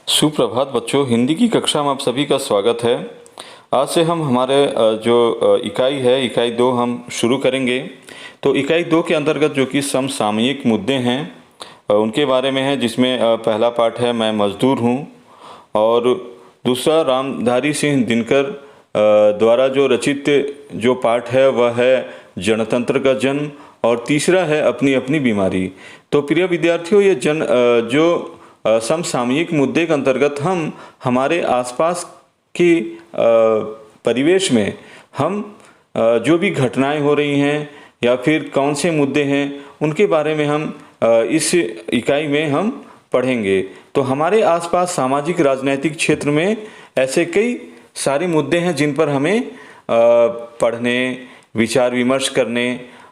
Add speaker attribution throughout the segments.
Speaker 1: सुप्रभात बच्चों, हिंदी की कक्षा में आप सभी का स्वागत है। आज से हम हमारे जो इकाई है, इकाई 2 हम शुरू करेंगे। तो इकाई 2 के अंतर्गत जो कि समसामयिक मुद्दे हैं उनके बारे में है, जिसमें पहला पाठ है मैं मजदूर हूँ, और दूसरा रामधारी सिंह दिनकर द्वारा जो रचित जो पाठ है वह है जनतंत्र का जन्म, और तीसरा है अपनी अपनी बीमारी। तो प्रिय विद्यार्थियों, ये जो समसामयिक मुद्दे के अंतर्गत हम हमारे आसपास की परिवेश में हम जो भी घटनाएं हो रही हैं या फिर कौन से मुद्दे हैं उनके बारे में हम इस इकाई में हम पढ़ेंगे। तो हमारे आसपास सामाजिक राजनैतिक क्षेत्र में ऐसे कई सारे मुद्दे हैं जिन पर हमें पढ़ने, विचार विमर्श करने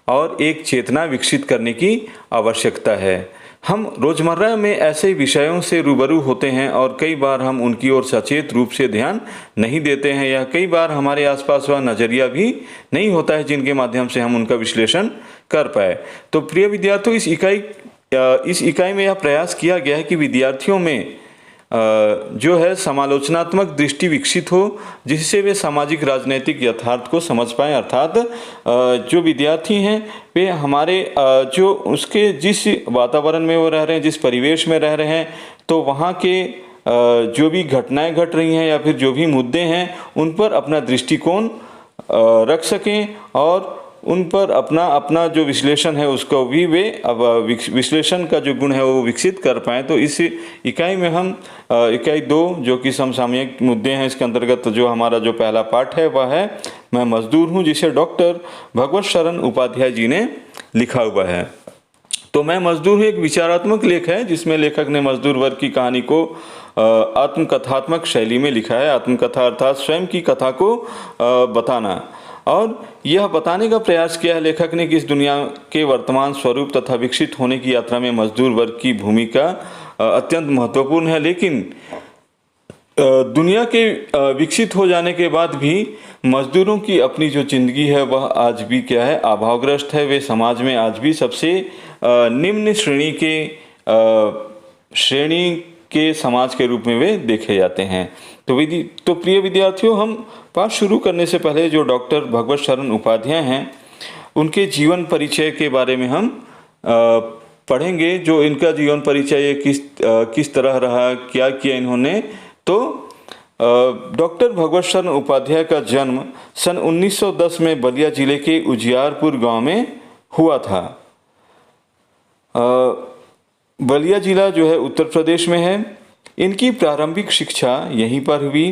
Speaker 1: और एक चेतना विकसित करने की आवश्यकता है। हम रोज़मर्रा में ऐसे विषयों से रूबरू होते हैं और कई बार हम उनकी ओर सचेत रूप से ध्यान नहीं देते हैं, या कई बार हमारे आसपास वह नज़रिया भी नहीं होता है जिनके माध्यम से हम उनका विश्लेषण कर पाए। तो प्रिय विद्यार्थियों, इस इकाई में यह प्रयास किया गया है कि विद्यार्थियों में जो है समालोचनात्मक दृष्टि विकसित हो, जिससे वे सामाजिक राजनीतिक यथार्थ को समझ पाएँ। अर्थात जो विद्यार्थी हैं वे हमारे जो उसके जिस वातावरण में वो रह रहे हैं, जिस परिवेश में रह रहे हैं, तो वहाँ के जो भी घटनाएं घट रही हैं या फिर जो भी मुद्दे हैं उन पर अपना दृष्टिकोण रख सकें और उन पर अपना अपना जो विश्लेषण है उसको भी वे अब विश्लेषण का जो गुण है वो विकसित कर पाएँ। तो इस इकाई में हम इकाई 2 जो कि समसामयिक मुद्दे हैं, इसके अंतर्गत जो हमारा जो पहला पाठ है वह है मैं मजदूर हूँ, जिसे डॉक्टर भगवत शरण उपाध्याय जी ने लिखा हुआ है। तो मैं मजदूर हूँ एक विचारात्मक लेख है जिसमें लेखक ने मजदूर वर्ग की कहानी को आत्मकथात्मक शैली में लिखा है। आत्मकथा अर्थात स्वयं की कथा को बताना, और यह बताने का प्रयास किया है लेखक ने कि इस दुनिया के वर्तमान स्वरूप तथा विकसित होने की यात्रा में मजदूर वर्ग की भूमिका अत्यंत महत्वपूर्ण है। लेकिन दुनिया के विकसित हो जाने के बाद भी मजदूरों की अपनी जो जिंदगी है वह आज भी क्या है, अभावग्रस्त है। वे समाज में आज भी सबसे निम्न श्रेणी के समाज के रूप में वे देखे जाते हैं। तो प्रिय विद्यार्थियों, हम पाठ शुरू करने से पहले जो डॉक्टर भगवत शरण उपाध्याय हैं उनके जीवन परिचय के बारे में हम पढ़ेंगे। जो इनका जीवन परिचय किस तरह रहा, क्या किया इन्होंने। तो डॉक्टर भगवत शरण उपाध्याय का जन्म सन 1910 में बलिया जिले के उजियारपुर गांव में हुआ था। बलिया जिला जो है उत्तर प्रदेश में है। इनकी प्रारंभिक शिक्षा यहीं पर हुई।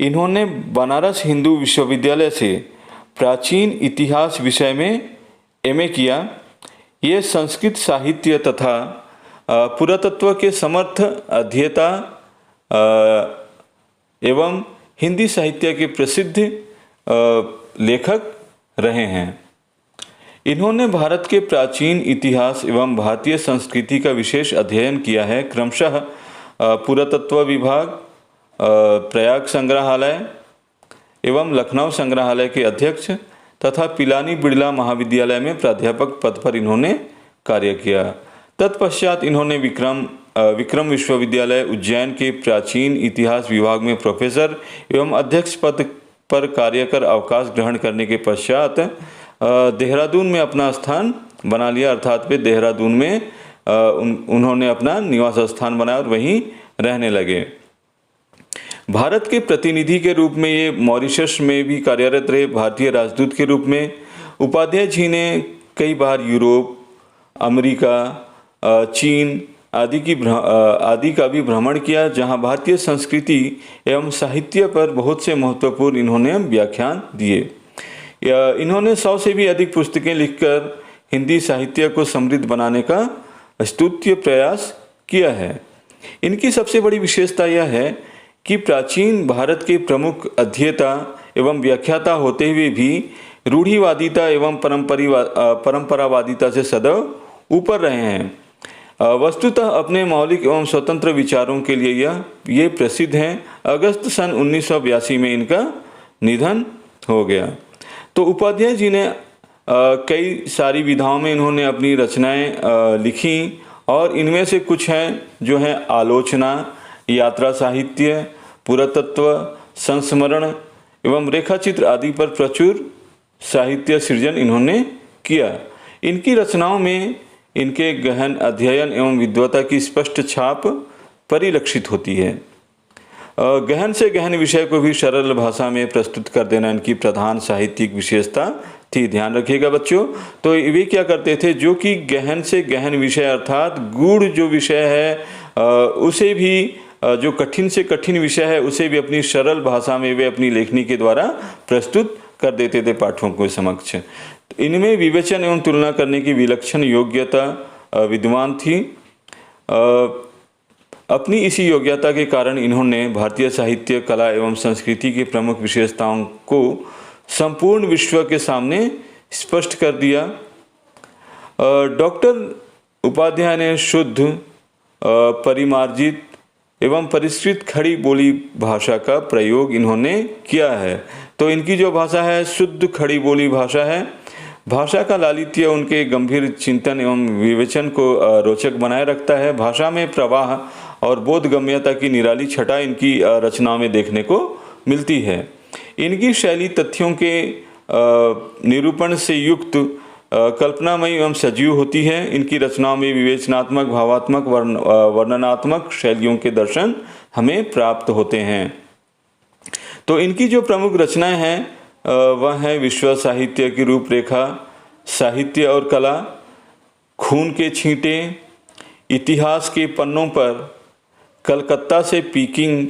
Speaker 1: इन्होंने बनारस हिंदू विश्वविद्यालय से प्राचीन इतिहास विषय में एमए किया। ये संस्कृत साहित्य तथा पुरातत्व के समर्थ अध्येता एवं हिंदी साहित्य के प्रसिद्ध लेखक रहे हैं। इन्होंने भारत के प्राचीन इतिहास एवं भारतीय संस्कृति का विशेष अध्ययन किया है। क्रमशः पुरातत्व विभाग, प्रयाग संग्रहालय एवं लखनऊ संग्रहालय के अध्यक्ष तथा पिलानी बिड़ला महाविद्यालय में प्राध्यापक पद पर इन्होंने कार्य किया। तत्पश्चात इन्होंने विक्रम विश्वविद्यालय उज्जैन के प्राचीन इतिहास विभाग में प्रोफेसर एवं अध्यक्ष पद पर कार्य कर अवकाश ग्रहण करने के पश्चात देहरादून में अपना स्थान बना लिया। अर्थात वे देहरादून में उन्होंने अपना निवास स्थान बनाया और वहीं रहने लगे। भारत के प्रतिनिधि के रूप में ये मॉरिशस में भी कार्यरत रहे। भारतीय राजदूत के रूप में उपाध्याय जी ने कई बार यूरोप, अमेरिका, चीन आदि का भी भ्रमण किया, जहां भारतीय संस्कृति एवं साहित्य पर बहुत से महत्वपूर्ण इन्होंने व्याख्यान दिए। इन्होंने 100 से भी अधिक पुस्तकें लिखकर हिंदी साहित्य को समृद्ध बनाने का स्तुत्य प्रयास किया है। इनकी सबसे बड़ी विशेषता यह है कि प्राचीन भारत के प्रमुख अध्येता एवं व्याख्याता होते हुए भी रूढ़िवादिता एवं परंपरावादिता से सदैव ऊपर रहे हैं। वस्तुतः अपने मौलिक एवं स्वतंत्र विचारों के लिए ये प्रसिद्ध हैं। अगस्त सन 1982 में इनका निधन हो गया। तो उपाध्याय जी ने कई सारी विधाओं में इन्होंने अपनी रचनाएं लिखी, और इनमें से कुछ हैं जो हैं आलोचना, यात्रा साहित्य, पुरातत्व, संस्मरण एवं रेखाचित्र आदि पर प्रचुर साहित्य सृजन इन्होंने किया। इनकी रचनाओं में इनके गहन अध्ययन एवं विद्वता की स्पष्ट छाप परिलक्षित होती है। गहन से गहन विषय को भी सरल भाषा में प्रस्तुत कर देना इनकी प्रधान साहित्यिक विशेषता थी। ध्यान रखिएगा बच्चों। तो वे क्या करते थे, जो कि गहन से गहन विषय अर्थात गूढ़ जो विषय है उसे भी, जो कठिन से कठिन विषय है उसे भी अपनी सरल भाषा में वे अपनी लेखनी के द्वारा प्रस्तुत कर देते थे पाठकों के समक्ष। इनमें विवेचन एवं तुलना करने की विलक्षण योग्यता विद्वान थी। अपनी इसी योग्यता के कारण इन्होंने भारतीय साहित्य, कला एवं संस्कृति की प्रमुख विशेषताओं को संपूर्ण विश्व के सामने स्पष्ट कर दिया। डॉक्टर उपाध्याय ने शुद्ध, परिमार्जित एवं परिष्कृत खड़ी बोली भाषा का प्रयोग इन्होंने किया है। तो इनकी जो भाषा है शुद्ध खड़ी बोली भाषा है। भाषा का लालित्य उनके गंभीर चिंतन एवं विवेचन को रोचक बनाए रखता है। भाषा में प्रवाह और बोधगम्यता की निराली छटा इनकी रचनाओं में देखने को मिलती है। इनकी शैली तथ्यों के निरूपण से युक्त कल्पनामयी एवं सजीव होती है। इनकी रचनाओं में विवेचनात्मक, भावात्मक, वर्णनात्मक शैलियों के दर्शन हमें प्राप्त होते हैं। तो इनकी जो प्रमुख रचनाएं हैं वह है विश्व साहित्य की रूपरेखा, साहित्य और कला, खून के छींटे, इतिहास के पन्नों पर, कलकत्ता से पीकिंग,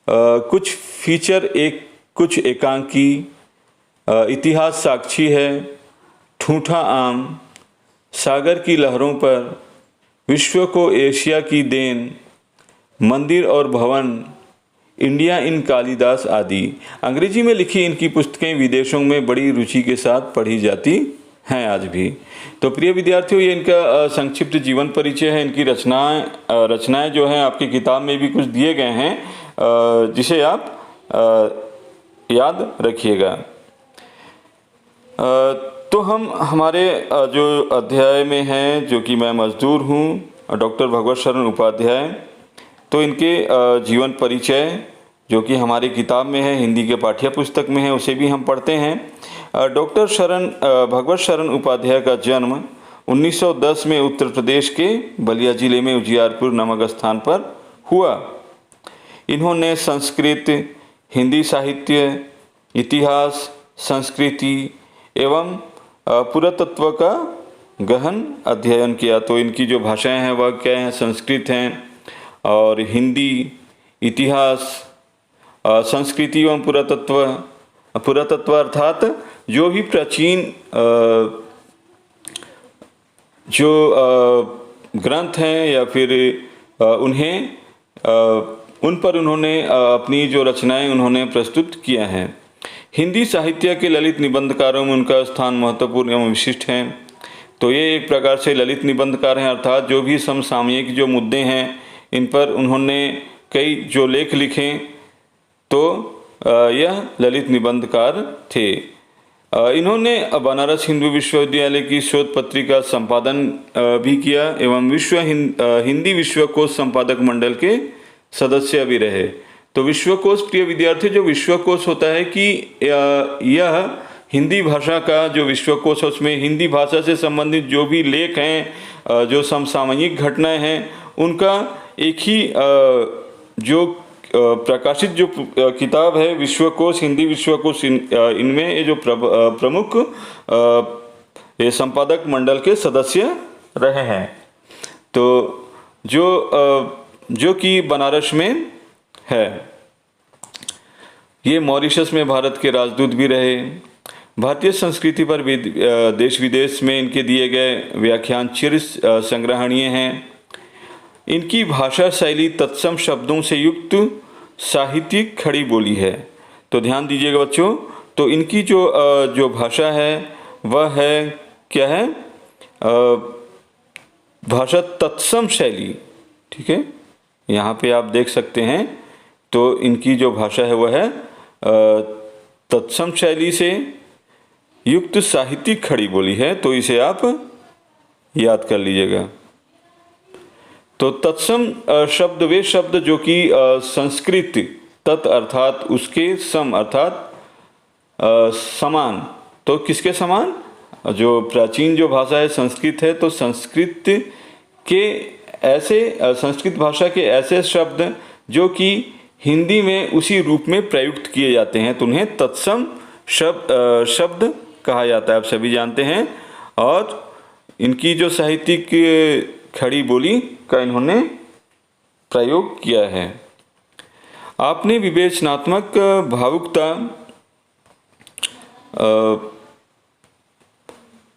Speaker 1: कुछ फीचर, कुछ एकांकी, इतिहास साक्षी है, ठूठा आम, सागर की लहरों पर, विश्व को एशिया की देन, मंदिर और भवन, इंडिया इन कालिदास आदि। अंग्रेजी में लिखी इनकी पुस्तकें विदेशों में बड़ी रुचि के साथ पढ़ी जाती हैं आज भी। तो प्रिय विद्यार्थियों, ये इनका संक्षिप्त जीवन परिचय है। इनकी रचनाएं जो हैं आपकी किताब में भी कुछ दिए गए हैं जिसे आप याद रखिएगा। तो हम हमारे जो अध्याय में हैं, जो कि मैं मजदूर हूँ, डॉक्टर भगवत शरण उपाध्याय, तो इनके जीवन परिचय जो कि हमारी किताब में है, हिंदी के पाठ्य पुस्तक में है, उसे भी हम पढ़ते हैं। डॉक्टर भगवत शरण उपाध्याय का जन्म 1910 में उत्तर प्रदेश के बलिया जिले में उजियारपुर नामक स्थान पर हुआ। इन्होंने संस्कृत, हिंदी साहित्य, इतिहास, संस्कृति एवं पुरातत्व का गहन अध्ययन किया। तो इनकी जो भाषाएं हैं वह क्या हैं, संस्कृत हैं और हिंदी, इतिहास, संस्कृति एवं पुरातत्व अर्थात जो भी प्राचीन जो ग्रंथ हैं या फिर उन पर उन्होंने अपनी जो रचनाएं उन्होंने प्रस्तुत किया हैं। हिंदी साहित्य के ललित निबंधकारों में उनका स्थान महत्वपूर्ण एवं विशिष्ट है। तो ये एक प्रकार से ललित निबंधकार हैं, अर्थात जो भी समसामयिक जो मुद्दे हैं इन पर उन्होंने कई जो लेख लिखे, तो यह ललित निबंधकार थे। इन्होंने बनारस हिंदू विश्वविद्यालय की शोध पत्रिका संपादन भी किया एवं हिंदी विश्वकोश संपादक मंडल के सदस्य भी रहे। तो विश्वकोश, प्रिय विद्यार्थी, जो विश्वकोश होता है कि यह हिंदी भाषा का जो विश्वकोश है, उसमें हिंदी भाषा से संबंधित जो भी लेख हैं, जो समसामयिक घटनाएं हैं, उनका एक ही जो प्रकाशित जो किताब है विश्वकोश, हिंदी विश्वकोश, इनमें ये जो प्रमुख ये संपादक मंडल के सदस्य रहे हैं। तो जो कि बनारस में है। ये मॉरिशस में भारत के राजदूत भी रहे। भारतीय संस्कृति पर देश विदेश में इनके दिए गए व्याख्यान चिर संग्रहणीय हैं। इनकी भाषा शैली तत्सम शब्दों से युक्त साहित्यिक खड़ी बोली है। तो ध्यान दीजिएगा बच्चों। तो इनकी जो भाषा है वह है क्या है, भाषा तत्सम शैली। ठीक है, यहाँ पे आप देख सकते हैं। तो इनकी जो भाषा है वह है तत्सम शैली से युक्त साहित्यिक खड़ी बोली है। तो इसे आप याद कर लीजिएगा। तो तत्सम शब्द वे शब्द जो कि संस्कृत तत् अर्थात उसके सम अर्थात समान। तो किसके समान? जो प्राचीन जो भाषा है संस्कृत है, तो संस्कृत के ऐसे संस्कृत भाषा के ऐसे शब्द जो कि हिंदी में उसी रूप में प्रयुक्त किए जाते हैं, तो उन्हें तत्सम शब्द कहा जाता है, आप सभी जानते हैं। और इनकी जो साहित्यिक खड़ी बोली का इन्होंने प्रयोग किया है। आपने विवेचनात्मक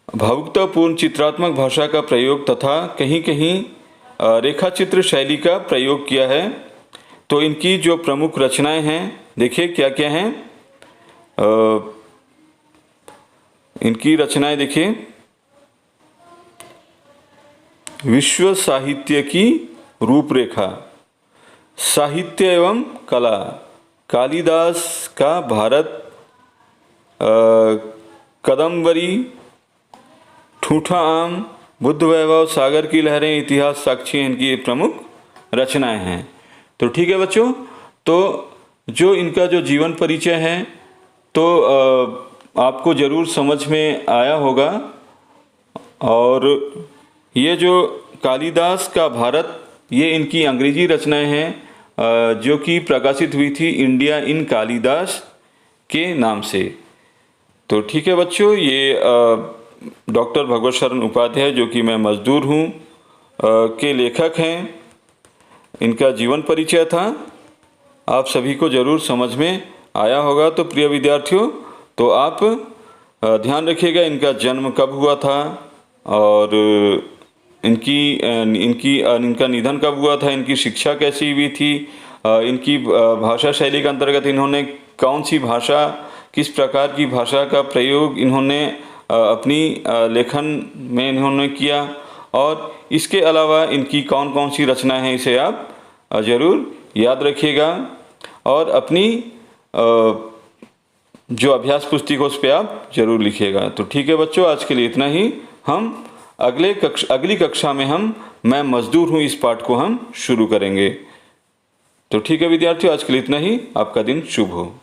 Speaker 1: भावुकतापूर्ण चित्रात्मक भाषा का प्रयोग तथा कहीं कहीं रेखाचित्र शैली का प्रयोग किया है। तो इनकी जो प्रमुख रचनाएं हैं देखिए क्या क्या हैं। इनकी रचनाएं देखिए, विश्व साहित्य की रूपरेखा, साहित्य एवं कला, कालिदास का भारत, कदम्बरी, ठूठा आम, बुद्ध वैभव, सागर की लहरें, इतिहास साक्षी इनकी प्रमुख रचनाएं हैं। तो ठीक है बच्चों, तो जो इनका जो जीवन परिचय है तो आपको ज़रूर समझ में आया होगा। और ये जो कालिदास का भारत, ये इनकी अंग्रेजी रचनाएं हैं जो कि प्रकाशित हुई थी इंडिया इन कालिदास के नाम से। तो ठीक है बच्चों, ये डॉक्टर भगवत शरण उपाध्याय जो कि मैं मजदूर हूँ के लेखक हैं, इनका जीवन परिचय था। आप सभी को ज़रूर समझ में आया होगा। तो प्रिय विद्यार्थियों, तो आप ध्यान रखिएगा इनका जन्म कब हुआ था और इनका निधन कब हुआ था, इनकी शिक्षा कैसी हुई थी, इनकी भाषा शैली के अंतर्गत इन्होंने कौन सी भाषा, किस प्रकार की भाषा का प्रयोग इन्होंने अपनी लेखन में इन्होंने किया, और इसके अलावा इनकी कौन कौन सी रचना है, इसे आप ज़रूर याद रखिएगा और अपनी जो अभ्यास पुस्तिका उस पर आप ज़रूर लिखिएगा। तो ठीक है बच्चों, आज के लिए इतना ही। हम अगली कक्षा में मैं मजदूर हूँ इस पाठ को हम शुरू करेंगे। तो ठीक है विद्यार्थियों, आज के लिए इतना ही। आपका दिन शुभ हो।